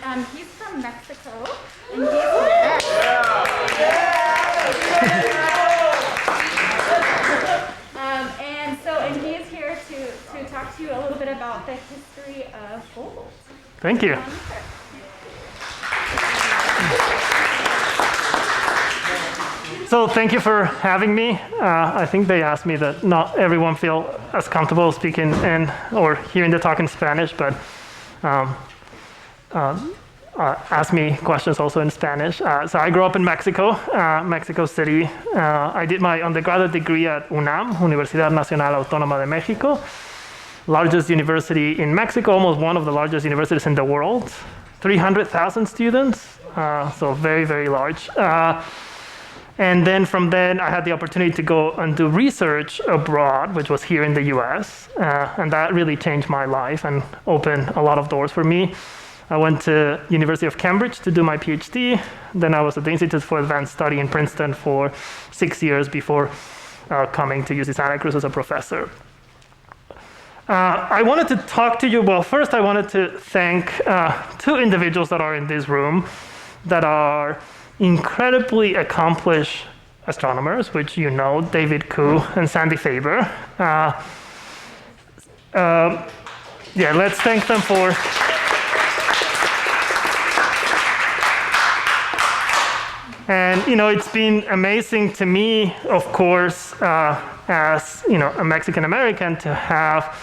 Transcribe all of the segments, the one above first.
and he's from Mexico, and he's and he is here to talk to you a little bit about the history of gold. Thank you. So thank you for having me. I think they asked me that not everyone feel as comfortable speaking or hearing the talk in Spanish, but ask me questions also in Spanish. So I grew up in Mexico, Mexico City. I did my undergraduate degree at UNAM, Universidad Nacional Autónoma de Mexico, largest university in Mexico, almost one of the largest universities in the world, 300,000 students, so very, very large. And then from then, I had the opportunity to go and do research abroad, which was here in the US. And that really changed my life and opened a lot of doors for me. I went to University of Cambridge to do my PhD. Then I was at the Institute for Advanced Study in Princeton for 6 years before coming to UC Santa Cruz as a professor. I wanted to talk to you, well, first I wanted to thank two individuals that are in this room that are incredibly accomplished astronomers, which you know, David Koo and Sandy Faber. Yeah, let's thank them for. And you know, it's been amazing to me, of course, as you know, a Mexican American, to have.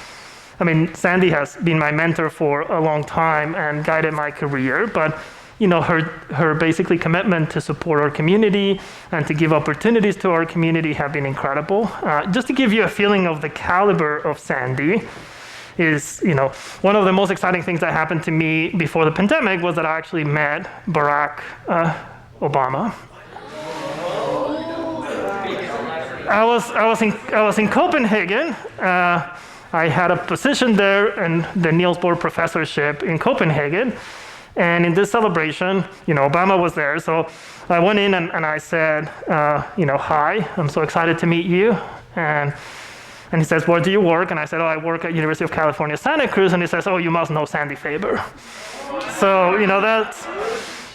I mean, Sandy has been my mentor for a long time and guided my career, but you know, her basically commitment to support our community and to give opportunities to our community have been incredible. Just to give you a feeling of the caliber of Sandy is, you know, one of the most exciting things that happened to me before the pandemic was that I actually met Barack Obama. I was in Copenhagen. I had a position there in the Niels Bohr Professorship in Copenhagen. And in this celebration, you know, Obama was there. So I went in and I said, you know, hi, I'm so excited to meet you. And he says, where do you work? And I said, oh, I work at University of California, Santa Cruz. And he says, oh, you must know Sandy Faber. So, you know,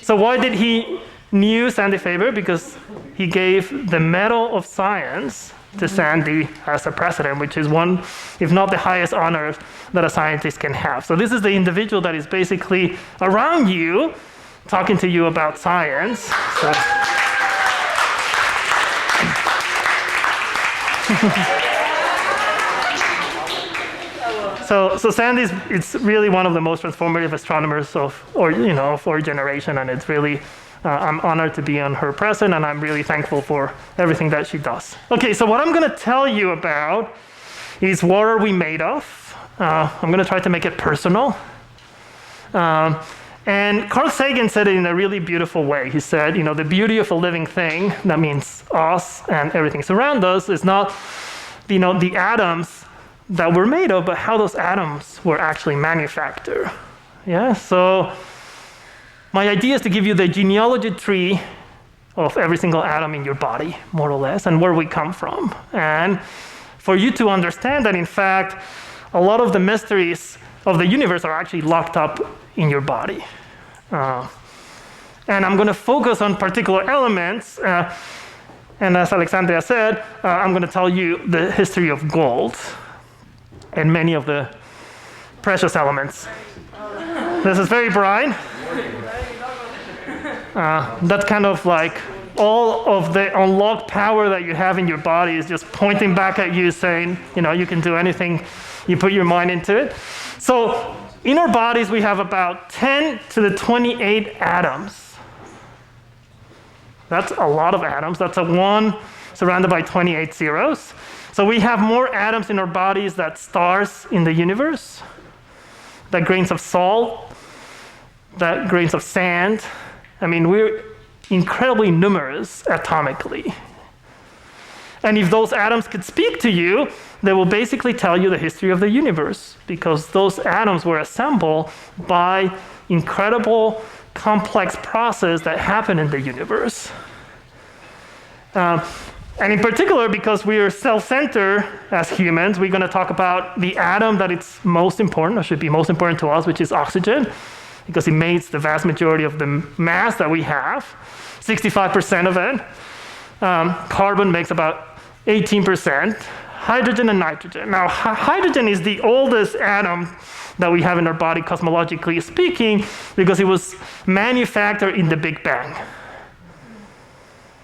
so why did he knew Sandy Faber? Because he gave the Medal of Science to Sandy as a president, which is one, if not the highest honor that a scientist can have. So this is the individual that is basically around you, talking to you about science. So Sandy is really one of the most transformative astronomers of our generation, and it's really. I'm honored to be on her present, and I'm really thankful for everything that she does. Okay, so what I'm going to tell you about is what are we made of. I'm going to try to make it personal. And Carl Sagan said it in a really beautiful way. He said, you know, the beauty of a living thing, that means us and everything around us, is not, you know, the atoms that we're made of, but how those atoms were actually manufactured. Yeah, so my idea is to give you the genealogy tree of every single atom in your body, more or less, and where we come from. And for you to understand that, in fact, a lot of the mysteries of the universe are actually locked up in your body. And I'm going to focus on particular elements. And as Alexandria said, I'm going to tell you the history of gold and many of the precious elements. This is very bright. That's kind of like all of the unlocked power that you have in your body is just pointing back at you saying, you know, you can do anything you put your mind into it. So in our bodies, we have about 10 to the 28 atoms. That's a lot of atoms. That's a 1 surrounded by 28 zeros. So we have more atoms in our bodies than stars in the universe, than grains of salt, than grains of sand. I mean, we're incredibly numerous atomically. And if those atoms could speak to you, they will basically tell you the history of the universe, because those atoms were assembled by incredible, complex process that happen in the universe. And in particular, because we are self-centered as humans, we're going to talk about the atom that is most important, or should be most important to us, which is oxygen. because it makes the vast majority of the mass that we have, 65% of it. Carbon makes about 18%. Hydrogen and nitrogen. Now, hydrogen is the oldest atom that we have in our body, cosmologically speaking, because it was manufactured in the Big Bang.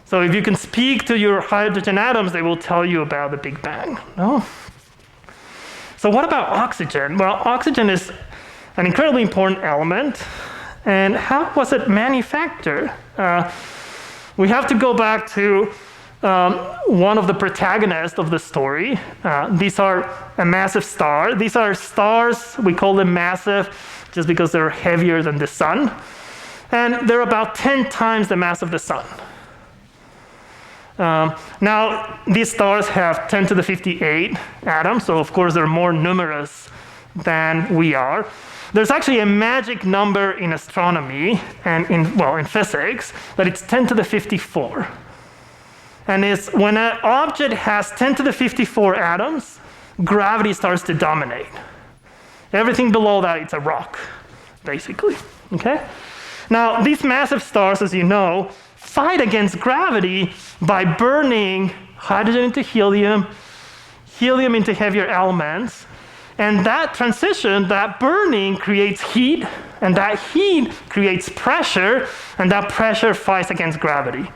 So if you can speak to your hydrogen atoms, they will tell you about the Big Bang. No? So what about oxygen? Well, oxygen is an incredibly important element. And how was it manufactured? We have to go back to one of the protagonists of the story. These are a massive star. These are stars, we call them massive just because they're heavier than the sun. And they're about 10 times the mass of the sun. Now, these stars have 10 to the 58 atoms, so of course they're more numerous than we are. There's actually a magic number in astronomy and in physics that it's 10 to the 54. And it's when an object has 10 to the 54 atoms, gravity starts to dominate. Everything below that, it's a rock, basically, okay? Now, these massive stars, as you know, fight against gravity by burning hydrogen into helium, helium into heavier elements, and that transition, that burning creates heat, and that heat creates pressure, and that pressure fights against gravity.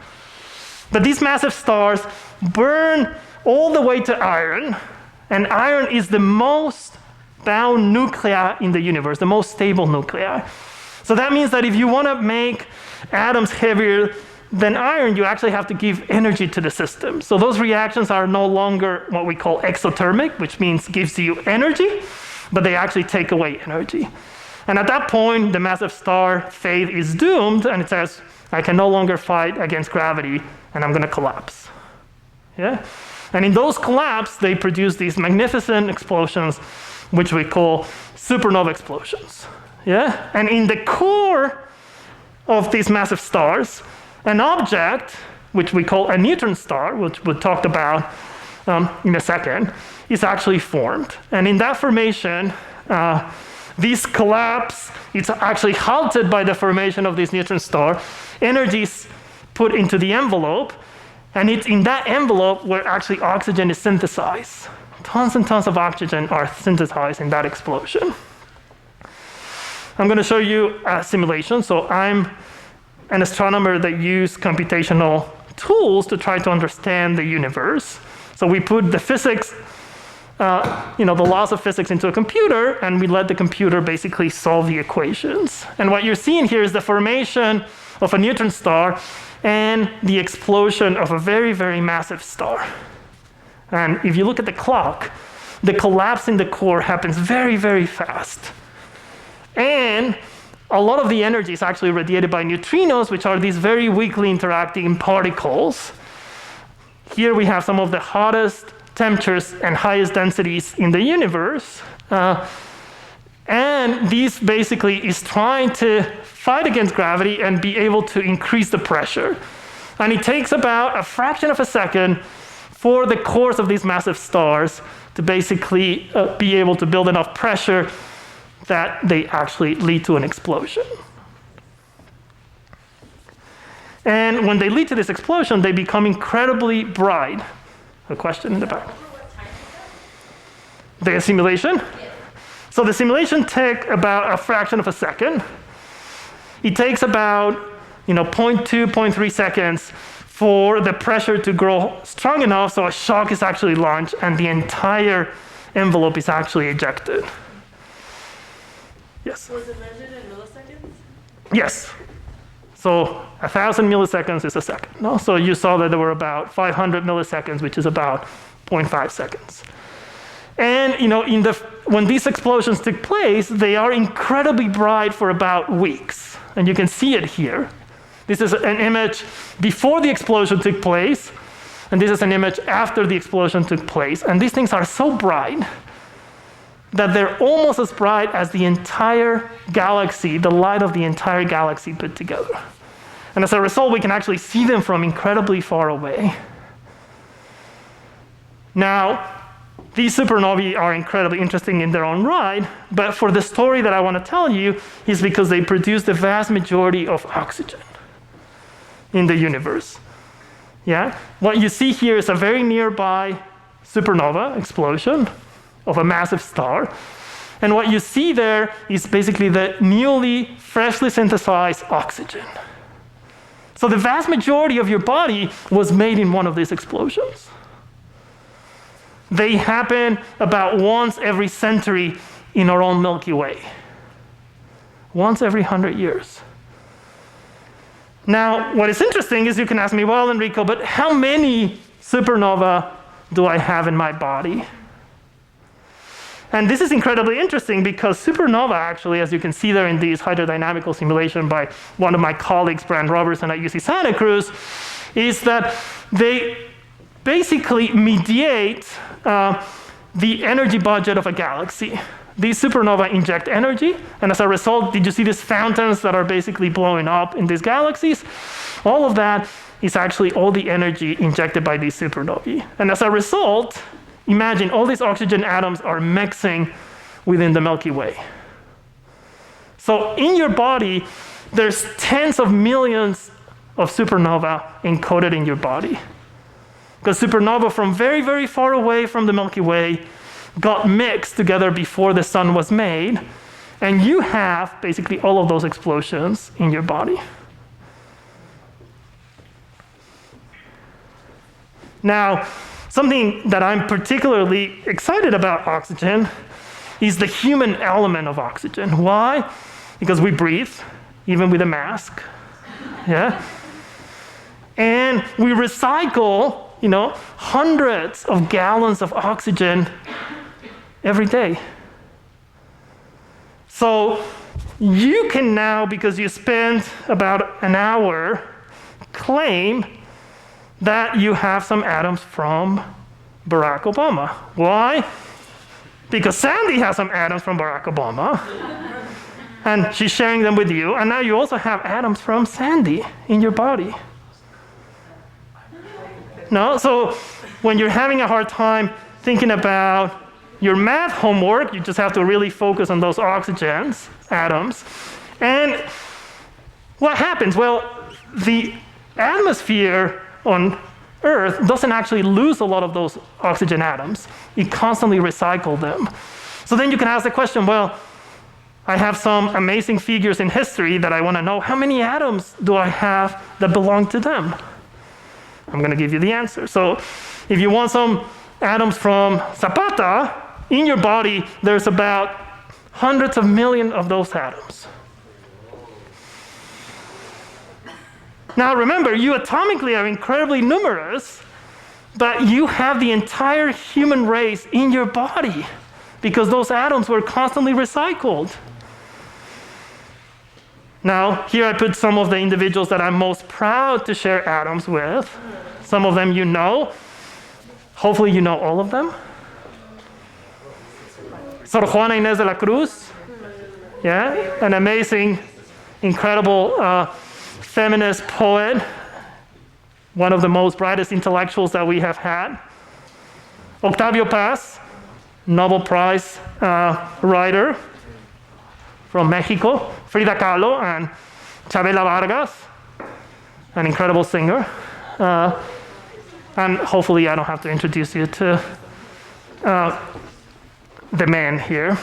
But these massive stars burn all the way to iron, and iron is the most bound nuclei in the universe, the most stable nuclei. So that means that if you want to make atoms heavier than iron, you actually have to give energy to the system. So those reactions are no longer what we call exothermic, which means gives you energy, but they actually take away energy. And at that point, the massive star fate is doomed, and it says, I can no longer fight against gravity, and I'm going to collapse. Yeah? And in those collapse, they produce these magnificent explosions, which we call supernova explosions. Yeah? And in the core of these massive stars, an object, which we call a neutron star, which we'll talk about in a second, is actually formed. And in that formation, this collapse, it's actually halted by the formation of this neutron star. Energy is put into the envelope, and it's in that envelope where actually oxygen is synthesized. Tons and tons of oxygen are synthesized in that explosion. I'm going to show you a simulation. So I'm an astronomer that use computational tools to try to understand the universe. So we put the physics, the laws of physics into a computer, and we let the computer basically solve the equations. And what you're seeing here is the formation of a neutron star and the explosion of a very, very massive star. And if you look at the clock, the collapse in the core happens very, very fast. And a lot of the energy is actually radiated by neutrinos, which are these very weakly interacting particles. Here we have some of the hottest temperatures and highest densities in the universe. And this basically is trying to fight against gravity and be able to increase the pressure. And it takes about a fraction of a second for the cores of these massive stars to basically be able to build enough pressure that they actually lead to an explosion. And when they lead to this explosion, they become incredibly bright. A question in the back. The simulation? Yes. So the simulation takes about a fraction of a second. It takes about 0.2, 0.3 seconds for the pressure to grow strong enough so a shock is actually launched and the entire envelope is actually ejected. Yes? Was it measured in milliseconds? Yes. So 1,000 milliseconds is a second. No? So you saw that there were about 500 milliseconds, which is about 0.5 seconds. And when these explosions took place, they are incredibly bright for about weeks. And you can see it here. This is an image before the explosion took place, and this is an image after the explosion took place. And these things are so bright that they're almost as bright as the entire galaxy, the light of the entire galaxy put together. And as a result, we can actually see them from incredibly far away. Now, these supernovae are incredibly interesting in their own right, but for the story that I want to tell you is because they produce the vast majority of oxygen in the universe. Yeah? What you see here is a very nearby supernova explosion of a massive star. And what you see there is basically the newly, freshly synthesized oxygen. So the vast majority of your body was made in one of these explosions. They happen about once every century in our own Milky Way. Once every 100 years. Now, what is interesting is you can ask me, well, Enrico, but how many supernova do I have in my body? And this is incredibly interesting because supernova actually, as you can see there in these hydrodynamical simulation by one of my colleagues, Brand Robertson at UC Santa Cruz, is that they basically mediate the energy budget of a galaxy. These supernova inject energy, and as a result, did you see these fountains that are basically blowing up in these galaxies? All of that is actually all the energy injected by these supernovae. And as a result, imagine all these oxygen atoms are mixing within the Milky Way. So in your body, there's tens of millions of supernova encoded in your body. Because supernova from very, very far away from the Milky Way got mixed together before the sun was made, and you have basically all of those explosions in your body. Now, something that I'm particularly excited about oxygen is the human element of oxygen. Why? Because we breathe, even with a mask. Yeah? And we recycle, hundreds of gallons of oxygen every day. So you can now, because you spend about an hour, claim that you have some atoms from Barack Obama. Why? Because Sandy has some atoms from Barack Obama, and she's sharing them with you, and now you also have atoms from Sandy in your body. No? So when you're having a hard time thinking about your math homework, you just have to really focus on those oxygens, atoms. And what happens? Well, the atmosphere on Earth doesn't actually lose a lot of those oxygen atoms. It constantly recycles them. So then you can ask the question, well, I have some amazing figures in history that I want to know. How many atoms do I have that belong to them? I'm going to give you the answer. So if you want some atoms from Zapata, in your body, there's about hundreds of millions of those atoms. Now remember, you atomically are incredibly numerous, but you have the entire human race in your body because those atoms were constantly recycled. Now, here I put some of the individuals that I'm most proud to share atoms with. Some of them you know. Hopefully you know all of them. Sor Juana Inés de la Cruz, yeah, an amazing, incredible feminist poet, one of the most brightest intellectuals that we have had. Octavio Paz, Nobel Prize writer from Mexico. Frida Kahlo and Chavela Vargas, an incredible singer. And hopefully I don't have to introduce you to the man here.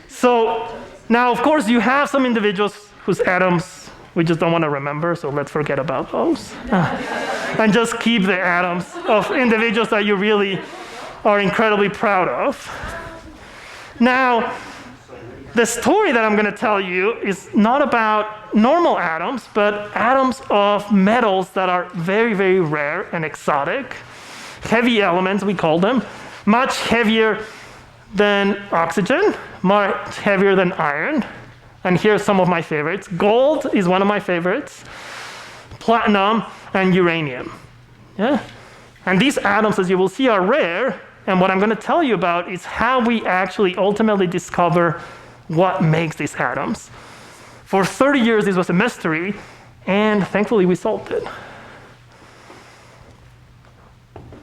So now, of course, you have some individuals whose atoms we just don't want to remember, so let's forget about those. And just keep the atoms of individuals that you really are incredibly proud of. Now, the story that I'm going to tell you is not about normal atoms, but atoms of metals that are very, very rare and exotic. Heavy elements, we call them. Much heavier than oxygen, much heavier than iron. And here's some of my favorites. Gold is one of my favorites. Platinum and uranium. Yeah? And these atoms, as you will see, are rare. And what I'm going to tell you about is how we actually ultimately discover what makes these atoms. For 30 years, this was a mystery, and thankfully we solved it.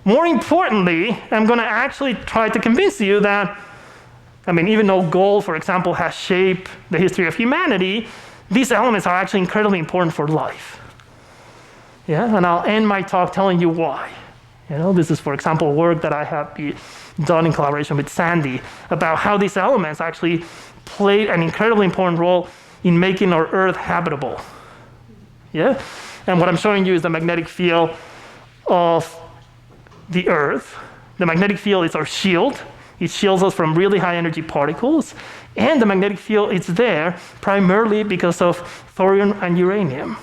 More importantly, I'm going to actually try to convince you that, even though gold, for example, has shaped the history of humanity, these elements are actually incredibly important for life. Yeah, and I'll end my talk telling you why. This is, for example, work that I have done in collaboration with Sandy about how these elements actually played an incredibly important role in making our Earth habitable. Yeah, and what I'm showing you is the magnetic field of the Earth. The magnetic field is our shield. It shields us from really high energy particles. And the magnetic field is there primarily because of thorium and uranium.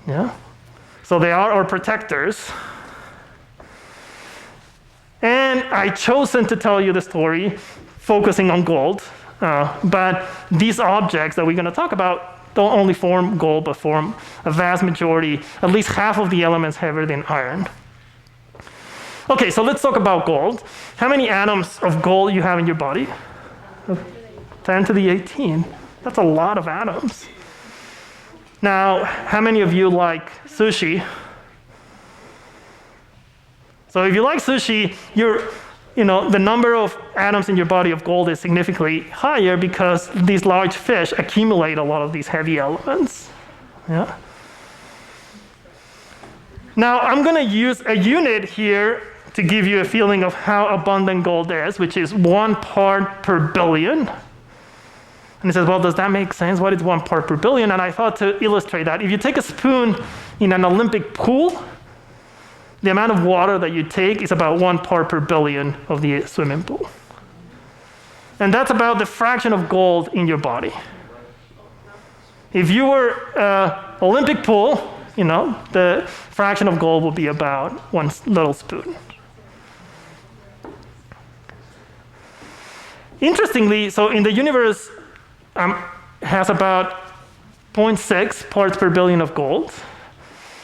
Yeah? So they are our protectors. And I've chosen to tell you the story focusing on gold. But these objects that we're going to talk about don't only form gold, but form a vast majority, at least half of the elements heavier than iron. Okay, so let's talk about gold. How many atoms of gold you have in your body? 10 to the 18. That's a lot of atoms. Now, how many of you like sushi? So if you like sushi, the number of atoms in your body of gold is significantly higher because these large fish accumulate a lot of these heavy elements. Yeah. Now, I'm going to use a unit here to give you a feeling of how abundant gold is, which is 1 part per billion. And he says, well, does that make sense? What is 1 part per billion? And I thought to illustrate that, if you take a spoon in an Olympic pool, the amount of water that you take is about 1 part per billion of the swimming pool. And that's about the fraction of gold in your body. If you were an Olympic pool, the fraction of gold would be about 1 little spoon. Interestingly, so in the universe has about 0.6 parts per billion of gold.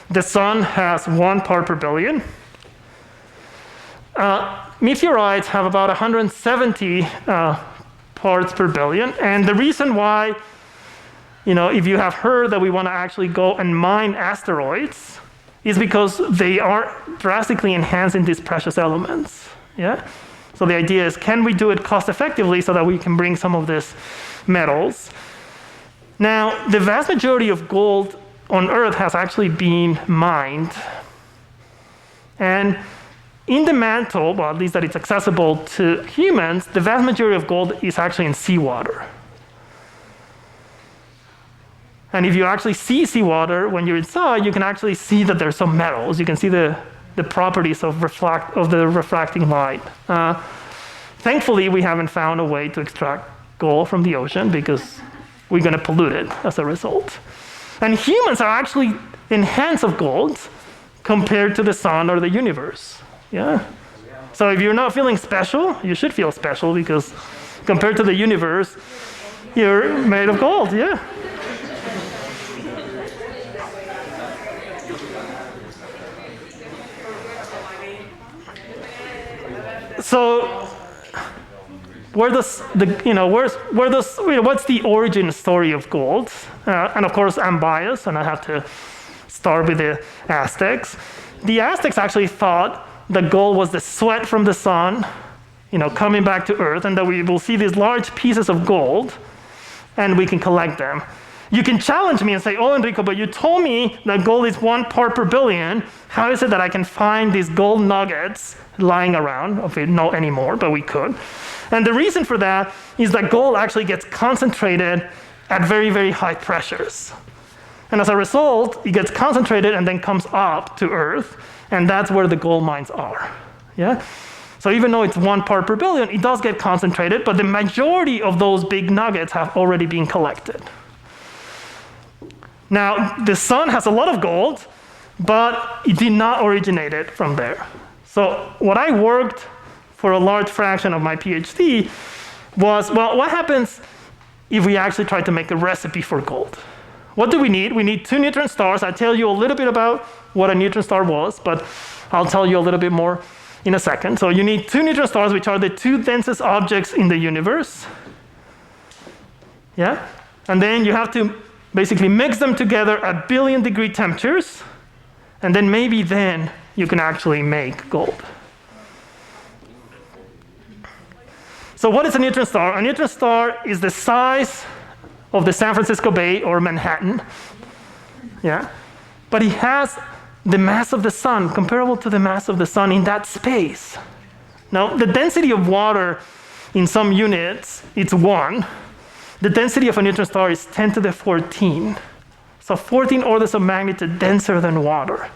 The sun has 1 part per billion. Meteorites have about 170 parts per billion. And the reason why, if you have heard that we want to actually go and mine asteroids, is because they are drastically enhancing these precious elements. Yeah? So the idea is, can we do it cost effectively so that we can bring some of these metals? Now, the vast majority of gold on Earth has actually been mined. And in the mantle, well, at least that it's accessible to humans, the vast majority of gold is actually in seawater. And if you actually see seawater, when you're inside, you can actually see that there's some metals. You can see the properties of the refracting light. Thankfully, we haven't found a way to extract gold from the ocean because we're going to pollute it as a result. And humans are actually enhanced of gold compared to the sun or the universe. Yeah. So if you're not feeling special, you should feel special because compared to the universe, you're made of gold. Yeah. So what's the origin story of gold? And of course, I'm biased, and I have to start with the Aztecs. The Aztecs actually thought that gold was the sweat from the sun, coming back to Earth, and that we will see these large pieces of gold, and we can collect them. You can challenge me and say, oh, Enrico, but you told me that gold is 1 part per billion. How is it that I can find these gold nuggets lying around? Okay, not anymore, but we could. And the reason for that is that gold actually gets concentrated at very, very high pressures. And as a result, it gets concentrated and then comes up to Earth, and that's where the gold mines are. Yeah? So even though it's 1 part per billion, it does get concentrated, but the majority of those big nuggets have already been collected. Now, the sun has a lot of gold, but it did not originate it from there. So what I worked for a large fraction of my PhD was, well, what happens if we actually try to make a recipe for gold? What do we need? We need 2 neutron stars. I'll tell you a little bit about what a neutron star was, but I'll tell you a little bit more in a second. So you need 2 neutron stars, which are the 2 densest objects in the universe. Yeah? And then you have to basically mix them together at 1 billion degree temperatures, and then maybe then you can actually make gold. So what is a neutron star? A neutron star is the size of the San Francisco Bay or Manhattan. Yeah? But it has the mass of the sun, comparable to the mass of the sun in that space. Now, the density of water in some units, it's 1. The density of a neutron star is 10 to the 14. So 14 orders of magnitude denser than water.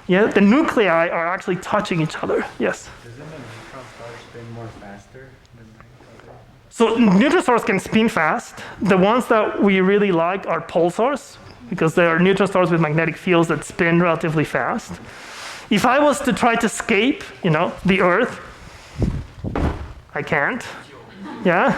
Yeah, the nuclei are actually touching each other. Yes? Doesn't a neutron star spin more faster than the other? So neutron stars can spin fast. The ones that we really like are pulsars, because they are neutron stars with magnetic fields that spin relatively fast. If I was to try to escape, the Earth, I can't. Yeah?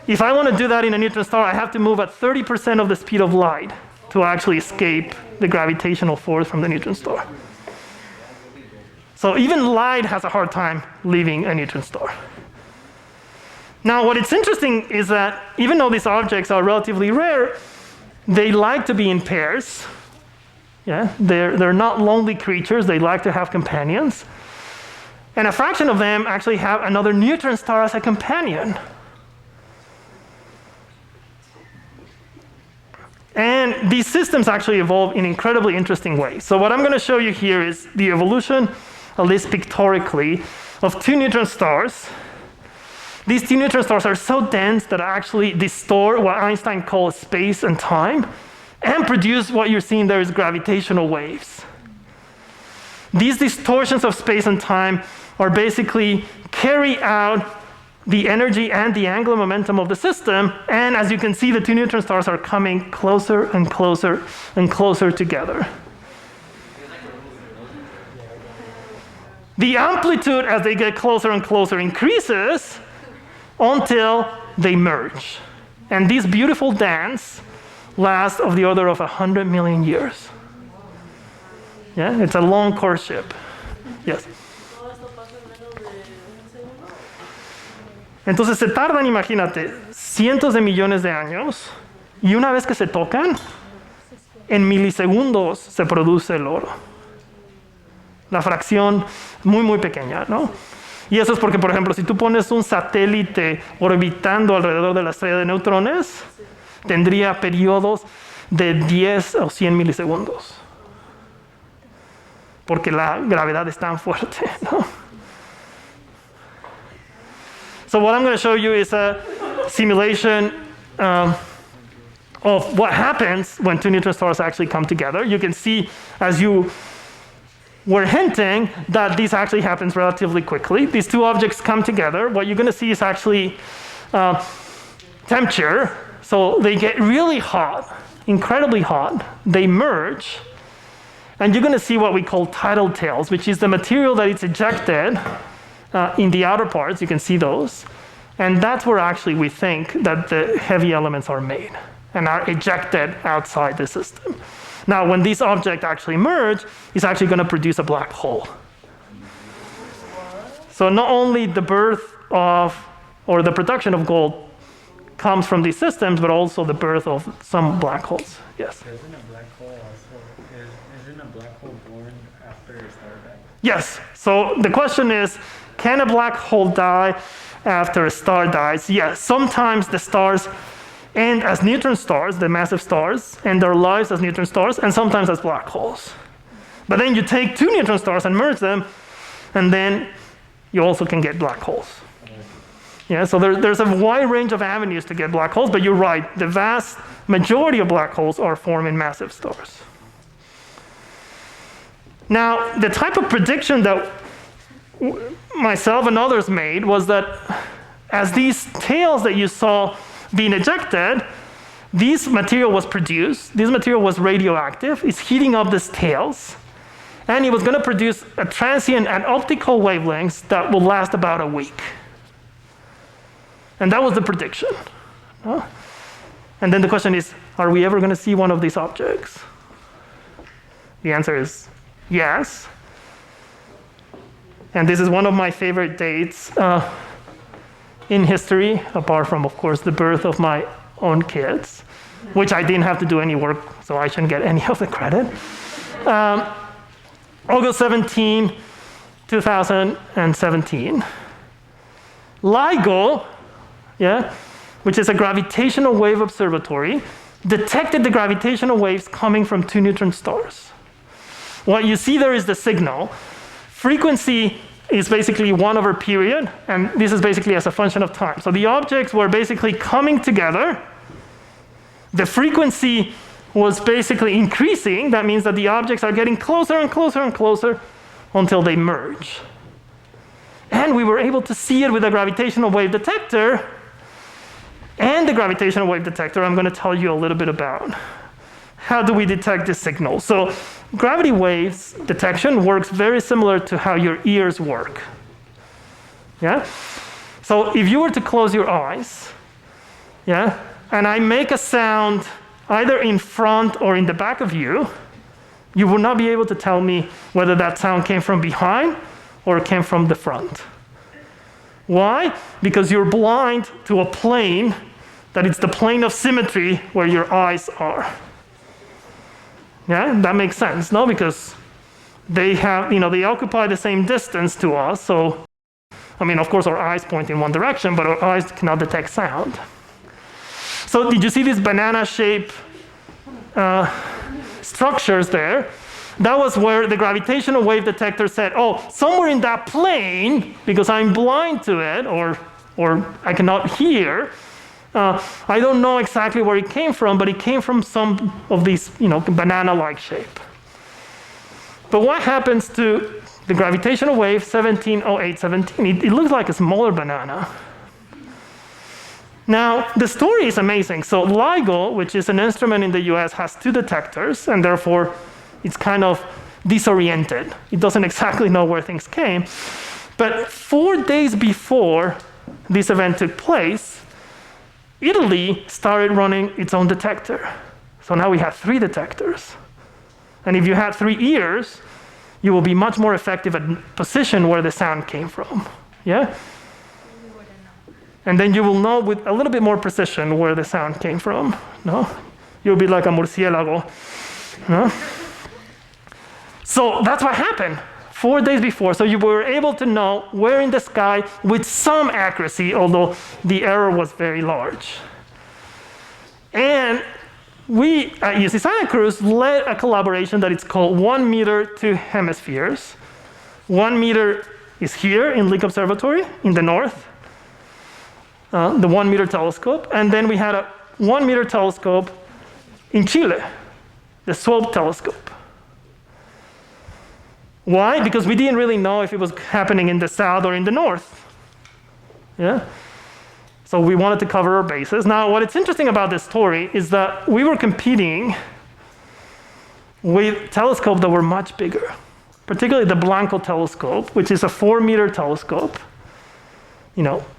If I want to do that in a neutron star, I have to move at 30% of the speed of light to actually escape the gravitational force from the neutron star. So even light has a hard time leaving a neutron star. Now, what is interesting is that even though these objects are relatively rare, they like to be in pairs. Yeah? They're not lonely creatures. They like to have companions. And a fraction of them actually have another neutron star as a companion. And these systems actually evolve in incredibly interesting ways. So what I'm going to show you here is the evolution, at least pictorically, of 2 neutron stars. These 2 neutron stars are so dense that actually distort what Einstein called space and time, and produce what you're seeing there is gravitational waves. These distortions of space and time are basically carry out the energy and the angular momentum of the system, and as you can see, the 2 neutron stars are coming closer and closer and closer together. The amplitude as they get closer and closer increases until they merge. And this beautiful dance lasts of the order of 100 million years. Yeah, it's a long courtship. Yes. Entonces se tardan, imagínate, cientos de millones de años, y una vez que se tocan, en milisegundos se produce el oro. La fracción muy, muy pequeña, ¿no? Y eso es porque, por ejemplo, si tú pones un satélite orbitando alrededor de la estrella de neutrones, tendría periodos de 10 o 100 milisegundos. Porque la gravedad es tan fuerte, ¿no? So what I'm going to show you is a simulation of what happens when 2 neutron stars actually come together. You can see, as you were hinting, that this actually happens relatively quickly. These 2 objects come together. What you're going to see is actually temperature. So they get really hot, incredibly hot. They merge. And you're going to see what we call tidal tails, which is the material that is ejected in the outer parts. You can see those. And that's where actually we think that the heavy elements are made and are ejected outside the system. Now, when these objects actually merge, it's actually going to produce a black hole. So not only the birth of, or the production of gold comes from these systems, but also the birth of some black holes. Yes? Isn't a black hole also, isn't a black hole born after a star dies? Yes. So the question is, can a black hole die after a star dies? Yes. Sometimes the stars end as neutron stars, the massive stars, end their lives as neutron stars, and sometimes as black holes. But then you take 2 neutron stars and merge them, and then you also can get black holes. Yeah, so there's a wide range of avenues to get black holes, but you're right, the vast majority of black holes are formed in massive stars. Now, the type of prediction that myself and others made was that as these tails that you saw being ejected, this material was produced. This material was radioactive. It's heating up these tails. And it was going to produce a transient and optical wavelengths that will last about a week. And that was the prediction. And then the question is, are we ever going to see one of these objects? The answer is yes. And this is one of my favorite dates in history, apart from, of course, the birth of my own kids, which I didn't have to do any work, so I shouldn't get any of the credit. August 17, 2017. LIGO, which is a gravitational wave observatory, detected the gravitational waves coming from 2 neutron stars. What you see there is the signal. Frequency is basically 1 over period, and this is basically as a function of time. So the objects were basically coming together. The frequency was basically increasing. That means that the objects are getting closer and closer and closer until they merge. And we were able to see it with a gravitational wave detector. And the gravitational wave detector, I'm going to tell you a little bit about. How do we detect this signal? So gravity waves detection works very similar to how your ears work. So if you were to close your eyes, and I make a sound either in front or in the back of you, you will not be able to tell me whether that sound came from behind or came from the front. Why? Because you're blind to a plane that it's the plane of symmetry where your eyes are. That makes sense, no? Because they have, they occupy the same distance to us. So, of course, our eyes point in one direction, but our eyes cannot detect sound. So did you see these banana-shaped structures there? That was where the gravitational wave detector said, oh, somewhere in that plane, because I'm blind to it, or I cannot hear, I don't know exactly where it came from, but it came from some of these, banana-like shape. But what happens to the gravitational wave 170817? It looks like a smaller banana. Now, the story is amazing. So LIGO, which is an instrument in the US, has 2 detectors, and therefore it's kind of disoriented. It doesn't exactly know where things came. But 4 days before this event took place, Italy started running its own detector. So now we have 3 detectors. And if you had 3 ears, you will be much more effective at position where the sound came from. And then you will know with a little bit more precision where the sound came from. No? You'll be like a murciélago. No? So that's what happened 4 days before. So you were able to know where in the sky with some accuracy, although the error was very large. And we at UC Santa Cruz led a collaboration that is called 1 meter 2 hemispheres. 1 meter is here in Lick Observatory in the north. The 1 meter telescope, and then we had a 1 meter telescope in Chile, the SWOPE telescope. Why? Because we didn't really know if it was happening in the south or in the north. So we wanted to cover our bases. Now, what is interesting about this story is that we were competing with telescopes that were much bigger, particularly the Blanco telescope, which is a 4 meter telescope.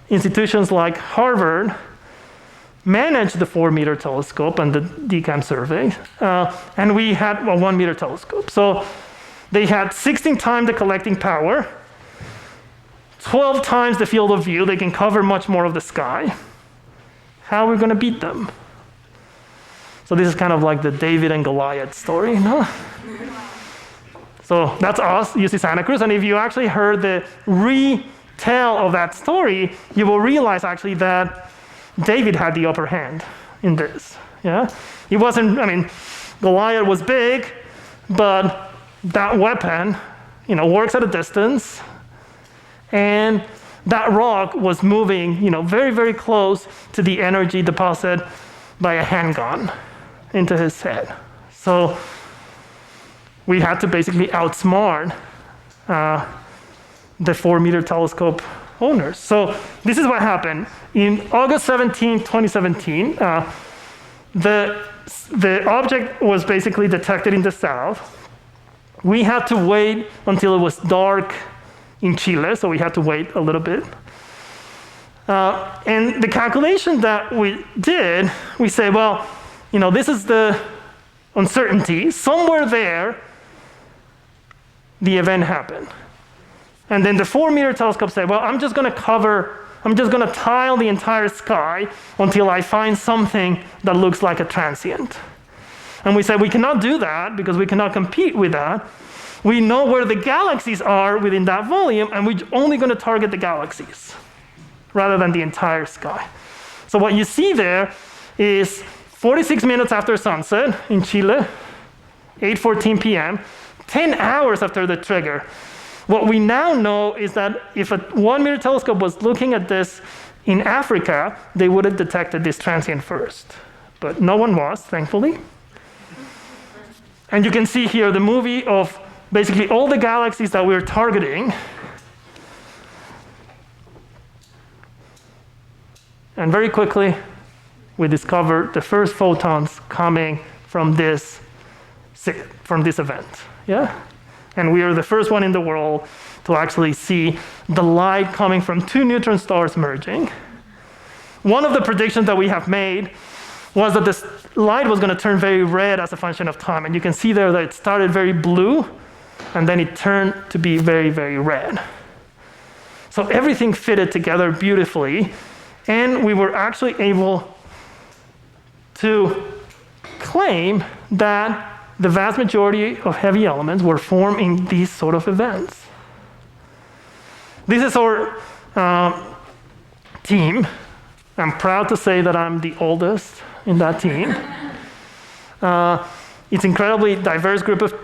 Institutions like Harvard manage the 4 meter telescope and the DCAM survey, and we had a 1 meter telescope. So they had 16 times the collecting power, 12 times the field of view. They can cover much more of the sky. How are we going to beat them? So this is kind of like the David and Goliath story, no? So that's us, UC Santa Cruz, and if you actually heard the retell of that story, you will realize actually that David had the upper hand in this. He wasn't, Goliath was big, but that weapon, works at a distance, and that rock was moving, very, very close to the energy deposit by a handgun into his head. So we had to basically outsmart the 4 meter telescope owners. So this is what happened. In August 17, 2017, the object was basically detected in the south. We had to wait until it was dark in Chile, so we had to wait a little bit. And the calculation that we did, we say, well, this is the uncertainty. Somewhere there, the event happened. And then the 4 meter telescope said, well, I'm just going to tile the entire sky until I find something that looks like a transient. And we said, we cannot do that because we cannot compete with that. we know where the galaxies are within that volume, and we're only going to target the galaxies rather than the entire sky. So what you see there is 46 minutes after sunset in Chile, 8:14 p.m., 10 hours after the trigger. What we now know is that if a 1 meter telescope was looking at this in Africa, they would have detected this transient first. But no one was, thankfully. And you can see here the movie of basically all the galaxies that we're targeting. And very quickly, we discovered the first photons coming from this event. Yeah? And we are the first one in the world to actually see the light coming from 2 neutron stars merging. One of the predictions that we have made was that this light was going to turn very red as a function of time. And you can see there that it started very blue, and then it turned to be very, very red. So everything fitted together beautifully, and we were actually able to claim that the vast majority of heavy elements were formed in these sort of events. This is our team. I'm proud to say that I'm the oldest in that team. It's an incredibly diverse group of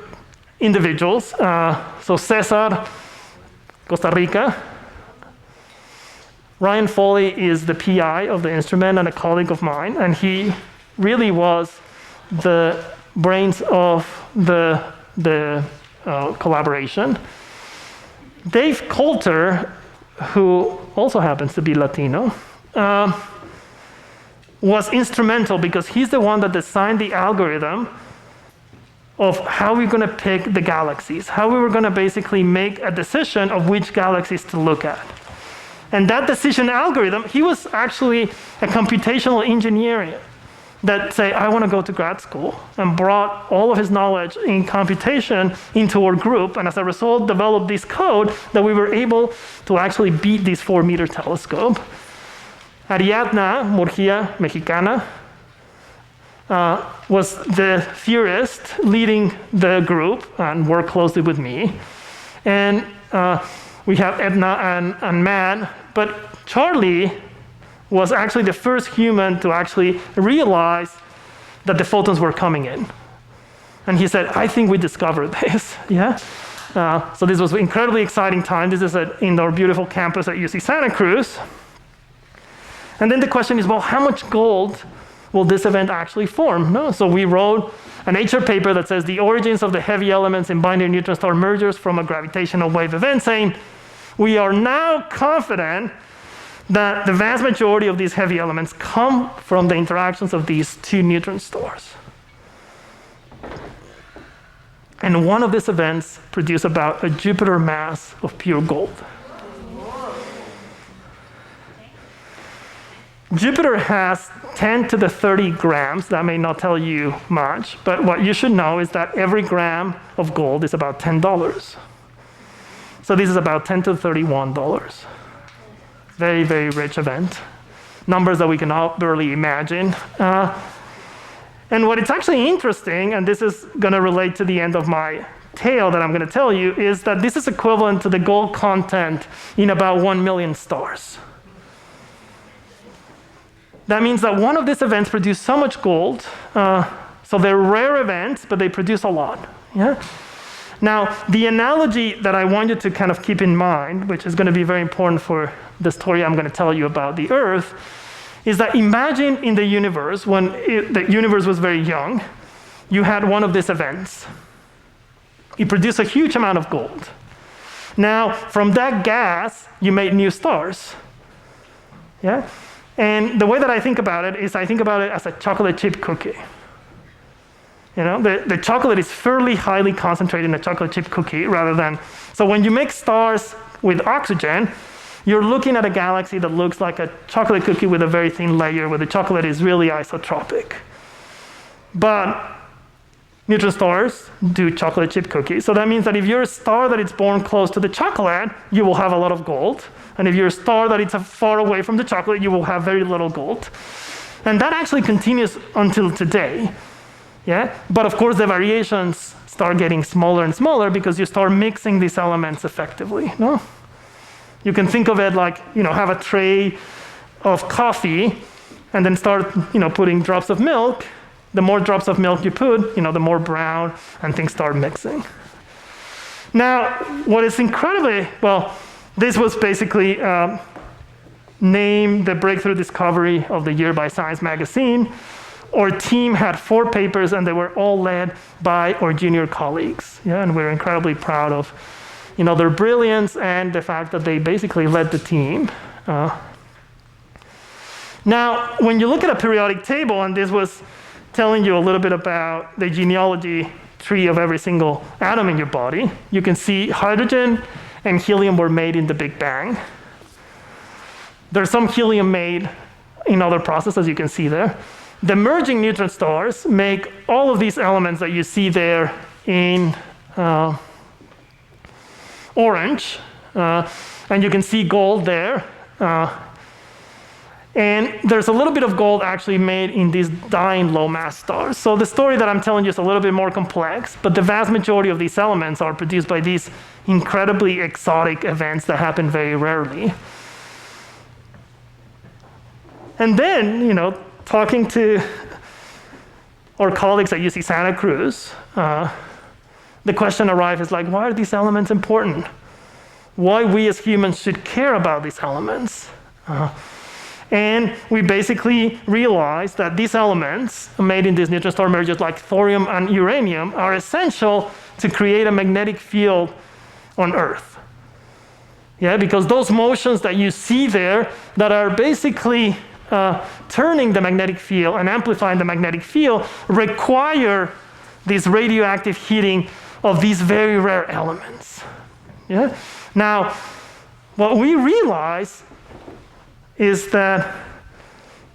individuals. So Cesar, Costa Rica. Ryan Foley is the PI of the instrument and a colleague of mine, and he really was the brains of the collaboration. Dave Coulter, who also happens to be Latino, was instrumental because he's the one that designed the algorithm of how we're going to pick the galaxies, how we were going to basically make a decision of which galaxies to look at. And that decision algorithm, he was actually a computational engineer that say, I want to go to grad school, and brought all of his knowledge in computation into our group, and as a result developed this code that we were able to actually beat this 4 meter telescope. Ariadna Murgia Mexicana was the theorist leading the group and worked closely with me. And we have Edna and Matt, but Charlie was actually the first human to actually realize that the photons were coming in. And he said, I think we discovered this, yeah? So this was an incredibly exciting time. This is in our beautiful campus at UC Santa Cruz. And then the question is, well, how much gold will this event actually form? No? So we wrote a Nature paper that says the origins of the heavy elements in binary neutron star mergers from a gravitational wave event, saying we are now confident that the vast majority of these heavy elements come from the interactions of these 2 neutron stars. And one of these events produced about a Jupiter mass of pure gold. Jupiter has 10 to the 30 grams. That may not tell you much, but what you should know is that every gram of gold is about $10. So this is about $10 to $31. Very, very rich event. Numbers that we can all barely imagine. And what is actually interesting, and this is going to relate to the end of my tale that I'm going to tell you, is that this is equivalent to the gold content in about 1 million stars. That means that one of these events produced so much gold, so they're rare events, but they produce a lot. Yeah? Now, the analogy that I want you to kind of keep in mind, which is going to be very important for the story I'm going to tell you about the Earth, is that imagine in the universe, when the universe was very young, you had one of these events. It produced a huge amount of gold. Now, from that gas, you made new stars. Yeah? And the way that I think about it is I think about it as a chocolate chip cookie. You know, the chocolate is fairly highly concentrated in a chocolate chip cookie rather than, so when you make stars with oxygen, you're looking at a galaxy that looks like a chocolate cookie with a very thin layer where the chocolate is really isotropic. But neutron stars do chocolate chip cookies. So that means that if you're a star that is born close to the chocolate, you will have a lot of gold. And if you're a star that is far away from the chocolate, you will have very little gold. And that actually continues until today. Yeah, but of course the variations start getting smaller and smaller because you start mixing these elements effectively. No, you can think of it like, have a tray of coffee, and then start putting drops of milk. The more drops of milk you put, the more brown, and things start mixing. Now, what is incredibly this was basically named the breakthrough discovery of the year by Science Magazine. Our team had 4 papers, and they were all led by our junior colleagues. Yeah, and we're incredibly proud of, their brilliance and the fact that they basically led the team. Now, when you look at a periodic table, and this was telling you a little bit about the genealogy tree of every single atom in your body, you can see hydrogen and helium were made in the Big Bang. There's some helium made in other processes, you can see there. The merging neutron stars make all of these elements that you see there in orange, and you can see gold there. And there's a little bit of gold actually made in these dying low mass stars. So the story that I'm telling you is a little bit more complex, but the vast majority of these elements are produced by these incredibly exotic events that happen very rarely. And then, talking to our colleagues at UC Santa Cruz, the question arrived is like, why are these elements important? Why we as humans should care about these elements? And we basically realized that these elements made in these neutron star mergers like thorium and uranium are essential to create a magnetic field on Earth. Yeah, because those motions that you see there that are basically turning the magnetic field and amplifying the magnetic field require this radioactive heating of these very rare elements. Yeah? Now, what we realize is that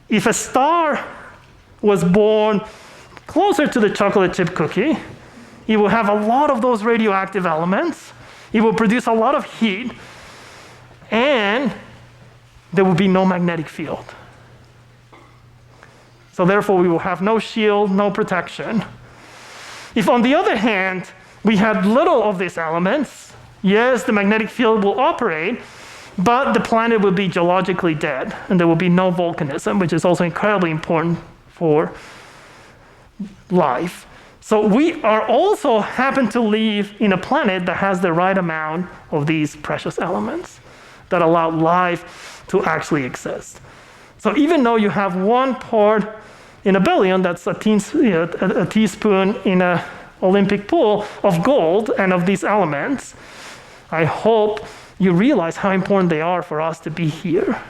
if a star was born closer to the chocolate chip cookie, it will have a lot of those radioactive elements, it will produce a lot of heat, and there will be no magnetic field. So therefore, we will have no shield, no protection. If, on the other hand, we had little of these elements, yes, the magnetic field will operate, but the planet will be geologically dead, and there will be no volcanism, which is also incredibly important for life. So we are also happen to live in a planet that has the right amount of these precious elements that allow life to actually exist. So even though you have 1 part in a billion, that's a teaspoon in an Olympic pool of gold and of these elements, I hope you realize how important they are for us to be here.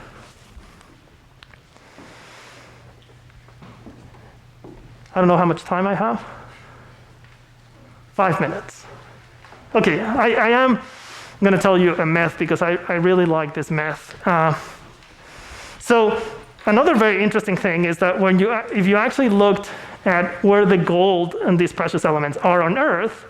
I don't know how much time I have. 5 minutes. Okay, I am going to tell you a myth because I really like this myth. So another very interesting thing is that if you actually looked at where the gold and these precious elements are on Earth,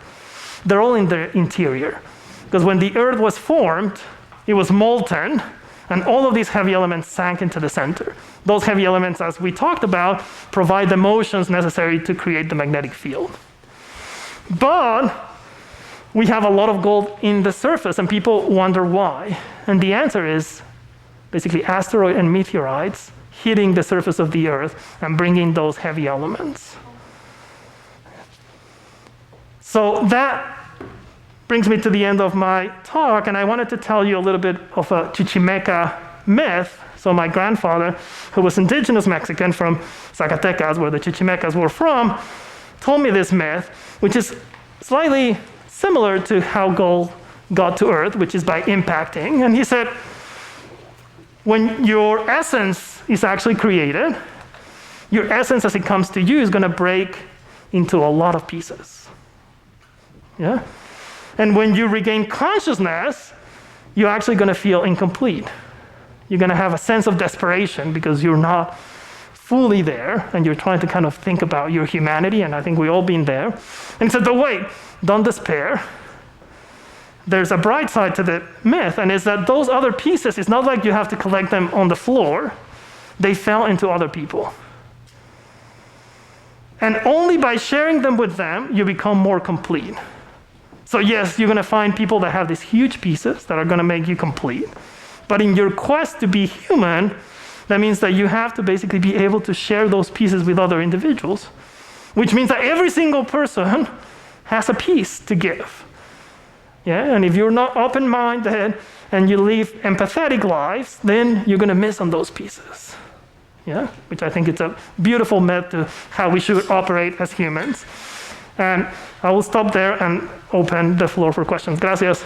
they're all in the interior. Because when the Earth was formed, it was molten, and all of these heavy elements sank into the center. Those heavy elements, as we talked about, provide the motions necessary to create the magnetic field. But we have a lot of gold in the surface, and people wonder why. And the answer is basically asteroid and meteorites hitting the surface of the Earth and bringing those heavy elements. So that brings me to the end of my talk, and I wanted to tell you a little bit of a Chichimeca myth. So my grandfather, who was indigenous Mexican from Zacatecas, where the Chichimecas were from, told me this myth, which is slightly similar to how gold got to Earth, which is by impacting. And he said, when your essence is actually created, your essence as it comes to you is going to break into a lot of pieces. Yeah? And when you regain consciousness, you're actually going to feel incomplete. You're going to have a sense of desperation because you're not fully there, and you're trying to kind of think about your humanity, and I think we've all been there. And he said, but wait, don't despair. There's a bright side to the myth, and it's that those other pieces, it's not like you have to collect them on the floor. They fell into other people. And only by sharing them with them, you become more complete. So yes, you're going to find people that have these huge pieces that are going to make you complete. But in your quest to be human, that means that you have to basically be able to share those pieces with other individuals, which means that every single person has a piece to give. Yeah, and if you're not open-minded and you live empathetic lives, then you're going to miss on those pieces. Yeah, which I think it's a beautiful myth to how we should operate as humans. And I will stop there and open the floor for questions. Gracias.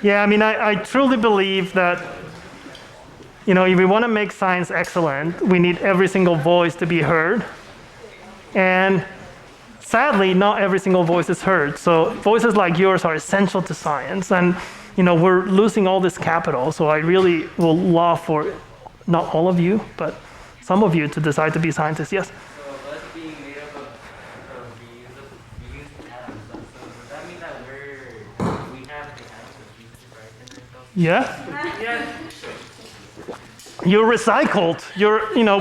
Yeah, I mean, I truly believe that, you know, if we want to make science excellent, we need every single voice to be heard. And sadly, not every single voice is heard. So voices like yours are essential to science. And, you know, we're losing all this capital. So I really will love for not all of you, but some of you to decide to be scientists. Yes? So us being made up of we use atoms. So does that mean that we have the atoms of Jesus, right? Yeah. You're recycled.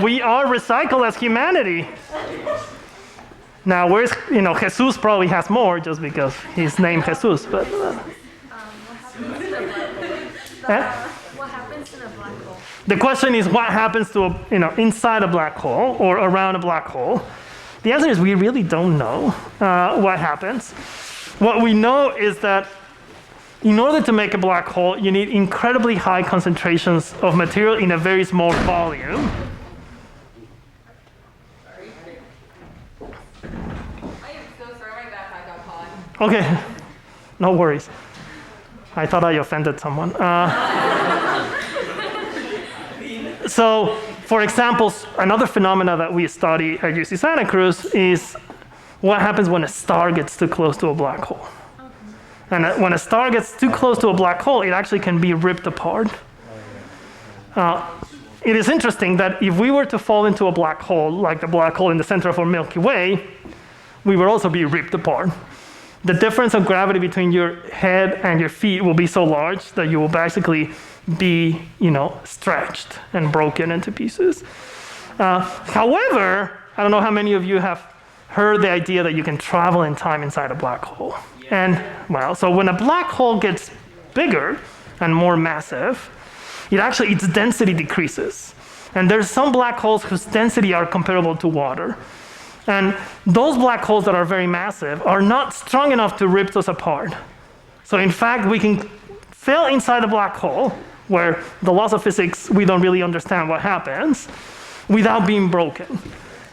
We are recycled as humanity. Now, Jesus probably has more just because he's named Jesus, but. What happens in a black hole? The question is what happens to inside a black hole or around a black hole. The answer is we really don't know what happens. What we know is that in order to make a black hole, you need incredibly high concentrations of material in a very small volume. I am so sorry, my backpack got caught. Okay, no worries. I thought I offended someone. So, for example, another phenomena that we study at UC Santa Cruz is what happens when a star gets too close to a black hole. And when a star gets too close to a black hole, it actually can be ripped apart. It is interesting that if we were to fall into a black hole, like the black hole in the center of our Milky Way, we would also be ripped apart. The difference of gravity between your head and your feet will be so large that you will basically be, stretched and broken into pieces. However, I don't know how many of you have heard the idea that you can travel in time inside a black hole. And, so when a black hole gets bigger and more massive, its density decreases. And there's some black holes whose density are comparable to water. And those black holes that are very massive are not strong enough to rip us apart. So in fact, we can fall inside a black hole, where the laws of physics, we don't really understand what happens, without being broken.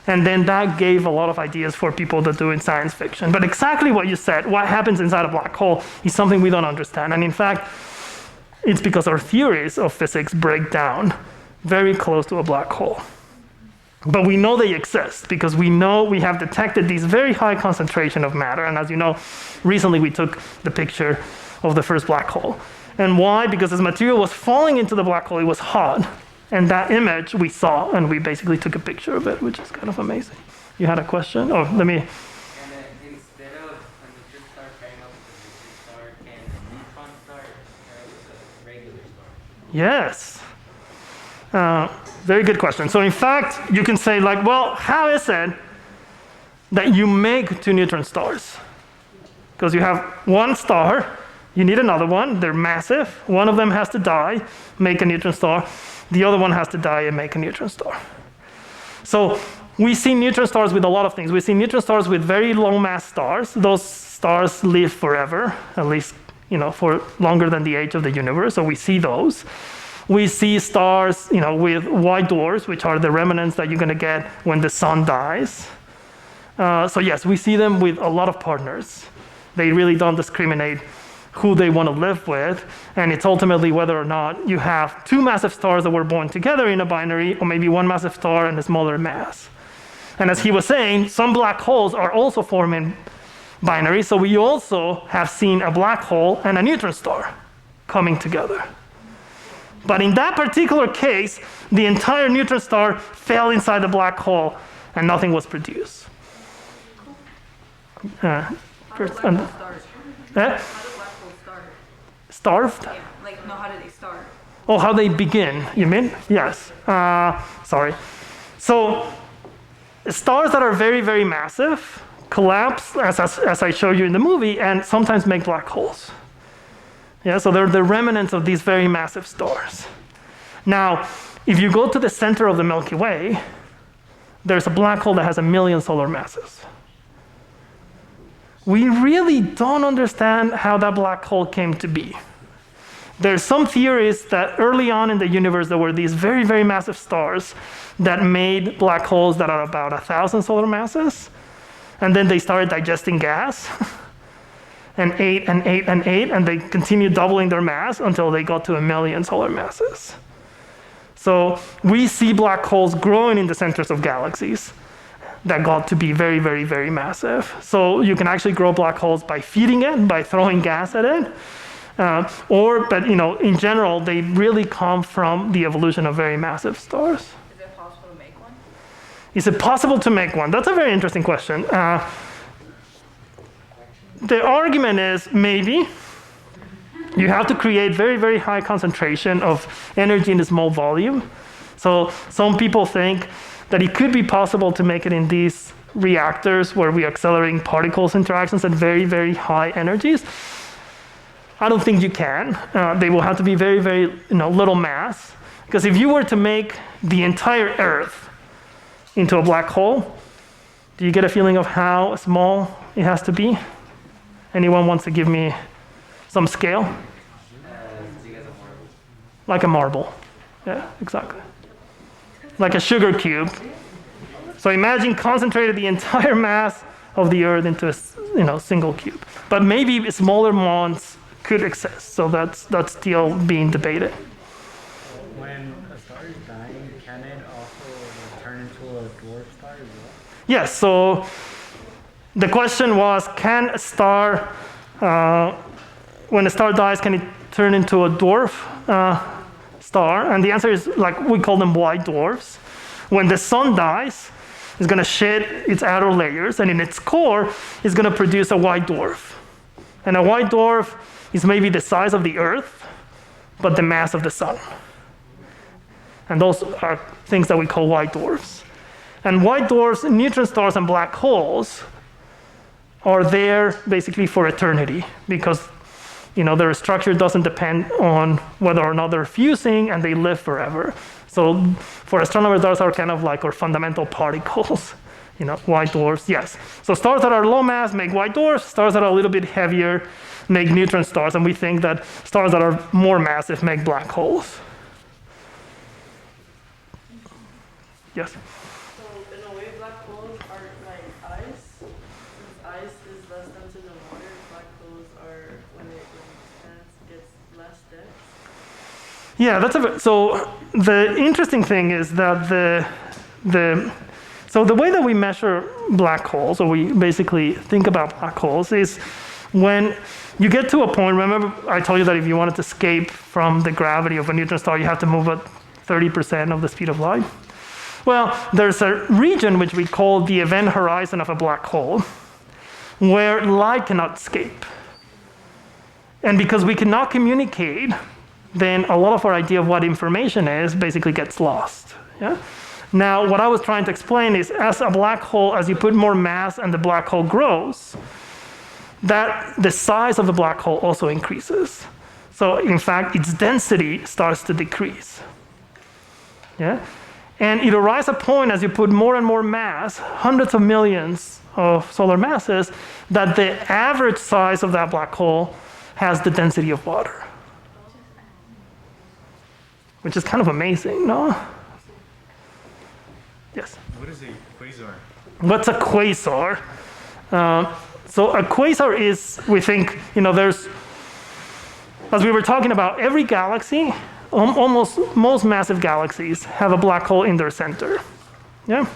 And then that gave a lot of ideas for people that do in science fiction. But exactly what you said, what happens inside a black hole is something we don't understand. And in fact, it's because our theories of physics break down very close to a black hole. But we know they exist because we know we have detected these very high concentration of matter. And as you know, recently we took the picture of the first black hole. And why? Because as material was falling into the black hole, it was hot. And that image we saw, and we basically took a picture of it, which is kind of amazing. You had a question? Oh, let me. And then instead of a neutron star pairing up with a neutron star, can a neutron star pair up with a regular star? Yes. Very good question. So in fact, you can say how is it that you make two neutron stars? Because you have one star You need another one. They're massive. One of them has to die, make a neutron star. The other one has to die and make a neutron star. So we see neutron stars with a lot of things. We see neutron stars with very low mass stars. Those stars live forever, at least for longer than the age of the universe. So we see those. We see stars with white dwarfs, which are the remnants that you're going to get when the sun dies. So yes, we see them with a lot of partners. They really don't discriminate who they want to live with, and it's ultimately whether or not you have two massive stars that were born together in a binary, or maybe one massive star and a smaller mass. And as he was saying, some black holes are also forming binaries, so we also have seen a black hole and a neutron star coming together. But in that particular case, the entire neutron star fell inside the black hole and nothing was produced. Stars. How do black holes start? Starved? Yeah, like, no, how do they start? Oh, how they begin, you mean? Yes. Sorry. So stars that are very, very massive collapse, as I showed you in the movie, and sometimes make black holes. Yeah, so they're the remnants of these very massive stars. Now, if you go to the center of the Milky Way, there's a black hole that has 1 million solar masses. We really don't understand how that black hole came to be. There's some theories that early on in the universe, there were these very, very massive stars that made black holes that are about 1,000 solar masses. And then they started digesting gas and ate and ate and ate, and they continued doubling their mass until they got to 1 million solar masses. So we see black holes growing in the centers of galaxies that got to be very, very, very massive. So you can actually grow black holes by feeding it, by throwing gas at it. But in general, they really come from the evolution of very massive stars. Is it possible to make one? Is it possible to make one? That's a very interesting question. The argument is maybe. You have to create very, very high concentration of energy in a small volume. So some people think that it could be possible to make it in these reactors where we are accelerating particles interactions at very, very high energies. I don't think you can. They will have to be very, very little mass. Because if you were to make the entire Earth into a black hole, do you get a feeling of how small it has to be? Anyone wants to give me some scale? Like a marble. Yeah, exactly. Like a sugar cube. So imagine concentrated the entire mass of the Earth into a single cube. But maybe smaller ones could exist. So that's still being debated. When a star is dying, can it also turn into a dwarf star as well? Yes, so the question was, can a star, when a star dies, can it turn into a dwarf star? And the answer is, we call them white dwarfs. When the sun dies, it's going to shed its outer layers, and in its core, it's going to produce a white dwarf. And a white dwarf is maybe the size of the Earth, but the mass of the sun. And those are things that we call white dwarfs. And white dwarfs, neutron stars, and black holes are there basically for eternity, because their structure doesn't depend on whether or not they're fusing, and they live forever. So for astronomers, those are kind of like our fundamental particles, white dwarfs, yes. So stars that are low mass make white dwarfs, stars that are a little bit heavier make neutron stars, and we think that stars that are more massive make black holes. Yes? So in a way, black holes are like ice. Since ice is less dense in the water, black holes are when it gets less dense. Yeah, so the interesting thing is that so the way that we measure black holes, or we basically think about black holes, is when you get to a point. Remember, I told you that if you wanted to escape from the gravity of a neutron star, you have to move at 30% of the speed of light. Well, there's a region which we call the event horizon of a black hole, where light cannot escape. And because we cannot communicate, then a lot of our idea of what information is basically gets lost. Yeah? Now, what I was trying to explain is, as a black hole, as you put more mass and the black hole grows, that the size of the black hole also increases. So in fact, its density starts to decrease. Yeah? And it'll rise a point as you put more and more mass, hundreds of millions of solar masses, that the average size of that black hole has the density of water. Which is kind of amazing, no? Yes? What is a quasar? What's a quasar? So a quasar is, we think, there's, as we were talking about, every galaxy, almost most massive galaxies have a black hole in their center. Yeah?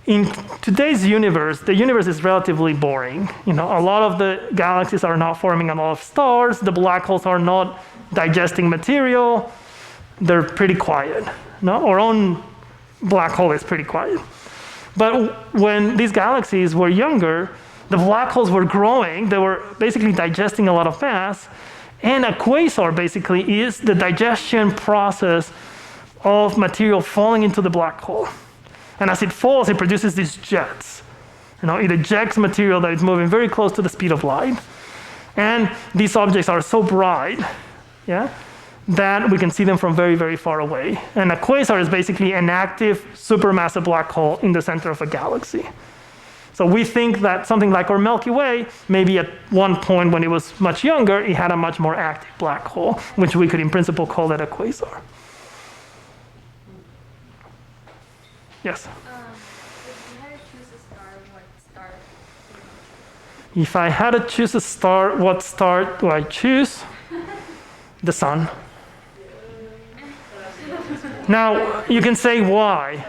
In today's universe, the universe is relatively boring. A lot of the galaxies are not forming a lot of stars. The black holes are not digesting material. They're pretty quiet. No? Our own black hole is pretty quiet. But when these galaxies were younger, the black holes were growing. They were basically digesting a lot of mass. And a quasar basically is the digestion process of material falling into the black hole. And as it falls, it produces these jets. It ejects material that is moving very close to the speed of light. And these objects are so bright, yeah, that we can see them from very, very far away. And a quasar is basically an active supermassive black hole in the center of a galaxy. So we think that something like our Milky Way, maybe at one point when it was much younger, it had a much more active black hole, which we could in principle call it a quasar. Yes? If you had to choose a star, what star If I had to choose a star, what star do I choose? The sun. Now, you can say why.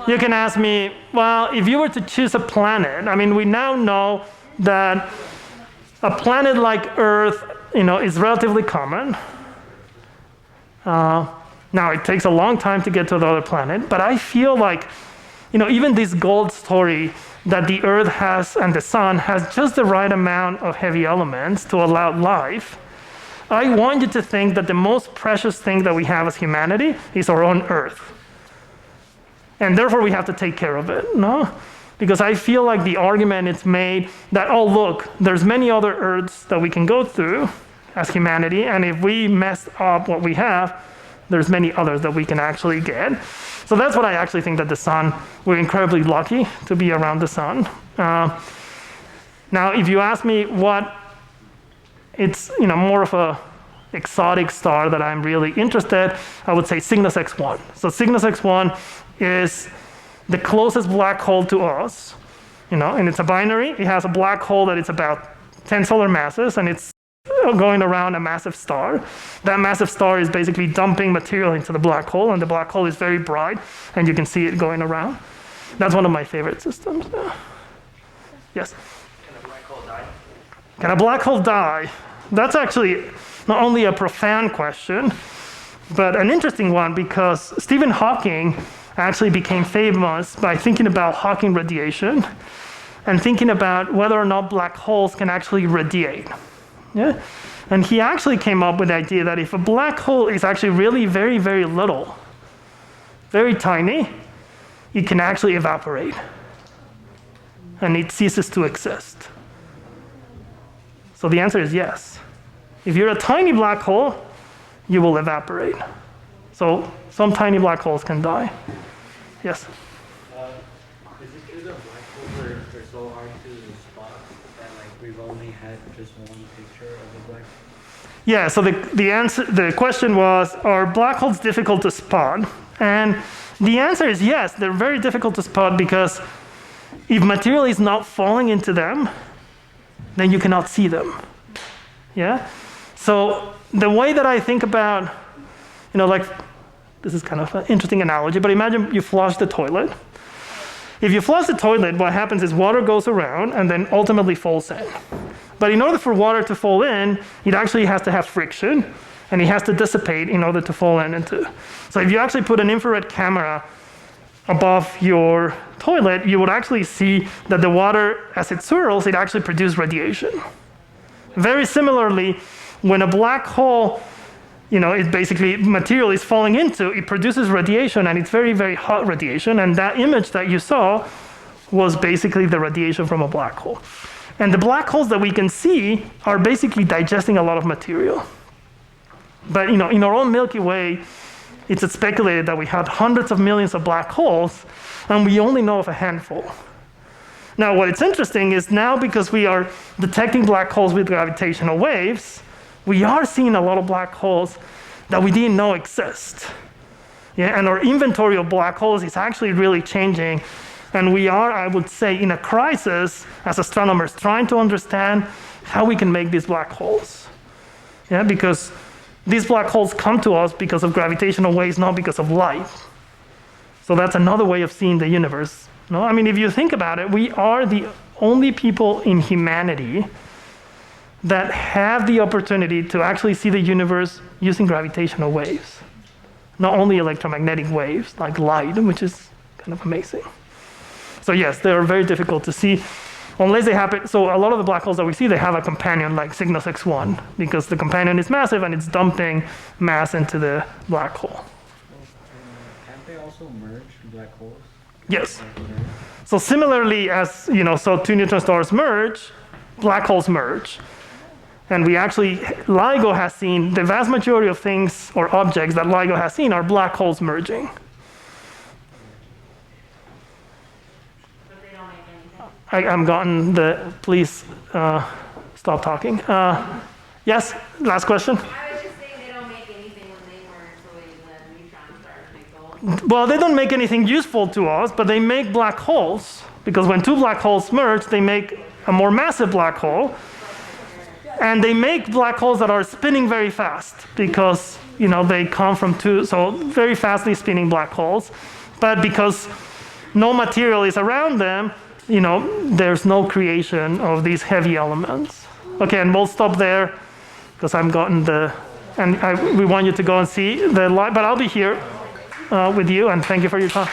You can ask me, well, if you were to choose a planet, we now know that a planet like Earth, is relatively common. Now, it takes a long time to get to the other planet, but I feel like, even this gold story that the Earth has and the sun has just the right amount of heavy elements to allow life, I want you to think that the most precious thing that we have as humanity is our own Earth. And therefore, we have to take care of it, no? Because I feel like the argument is made that, oh, look, there's many other Earths that we can go through as humanity, and if we mess up what we have, there's many others that we can actually get. So that's what I actually think that the sun, we're incredibly lucky to be around the sun. Now, if you ask me what, it's more of a exotic star that I'm really interested, I would say Cygnus X1. So Cygnus X1 is the closest black hole to us, and it's a binary. It has a black hole that is about 10 solar masses, and it's going around a massive star. That massive star is basically dumping material into the black hole, and the black hole is very bright, and you can see it going around. That's one of my favorite systems. Yeah. Yes? Can a black hole die? Can a black hole die? That's actually not only a profound question, but an interesting one, because Stephen Hawking actually became famous by thinking about Hawking radiation and thinking about whether or not black holes can actually radiate. Yeah? And he actually came up with the idea that if a black hole is actually really very, very little, very tiny, it can actually evaporate. And it ceases to exist. So the answer is yes. If you're a tiny black hole, you will evaporate. So some tiny black holes can die. Yes? Is it true that black holes are so hard to spot that we've only had just one picture of a black hole? Yeah, so the question was, are black holes difficult to spot? And the answer is yes, they're very difficult to spot, because if material is not falling into them, then you cannot see them. Yeah? So the way that I think about, this is kind of an interesting analogy, but imagine you flush the toilet. If you flush the toilet, what happens is water goes around and then ultimately falls in. But in order for water to fall in, it actually has to have friction, and it has to dissipate in order to fall into. So if you actually put an infrared camera above your toilet, you would actually see that the water, as it swirls, it actually produces radiation. Very similarly, when a black hole, it basically material is falling into, it produces radiation, and it's very, very hot radiation. And that image that you saw was basically the radiation from a black hole. And the black holes that we can see are basically digesting a lot of material. But in our own Milky Way, it's speculated that we had hundreds of millions of black holes, and we only know of a handful. Now, what is interesting is now because we are detecting black holes with gravitational waves, we are seeing a lot of black holes that we didn't know exist. Yeah, and our inventory of black holes is actually really changing. And we are, I would say, in a crisis as astronomers trying to understand how we can make these black holes. Yeah, because these black holes come to us because of gravitational waves, not because of light. So that's another way of seeing the universe. No, I mean, if you think about it, we are the only people in humanity that have the opportunity to actually see the universe using gravitational waves, not only electromagnetic waves like light, which is kind of amazing. So yes, they are very difficult to see unless they happen. So a lot of the black holes that we see, they have a companion like Cygnus X1 because the companion is massive and it's dumping mass into the black hole. Can't they also merge black holes? Yes. So similarly as, so two neutron stars merge, black holes merge. And we actually, LIGO has seen, the vast majority of things or objects that LIGO has seen are black holes merging. But they don't make anything. I'm gotten please stop talking. Yes, last question. I was just saying they don't make anything when they merge the way the neutron stars make gold. Well, they don't make anything useful to us, but they make black holes. Because when two black holes merge, they make a more massive black hole. And they make black holes that are spinning very fast because, they come from so very fastly spinning black holes. But because no material is around them, there's no creation of these heavy elements. Okay, and we'll stop there because I've gotten we want you to go and see the light, but I'll be here with you, and thank you for your time.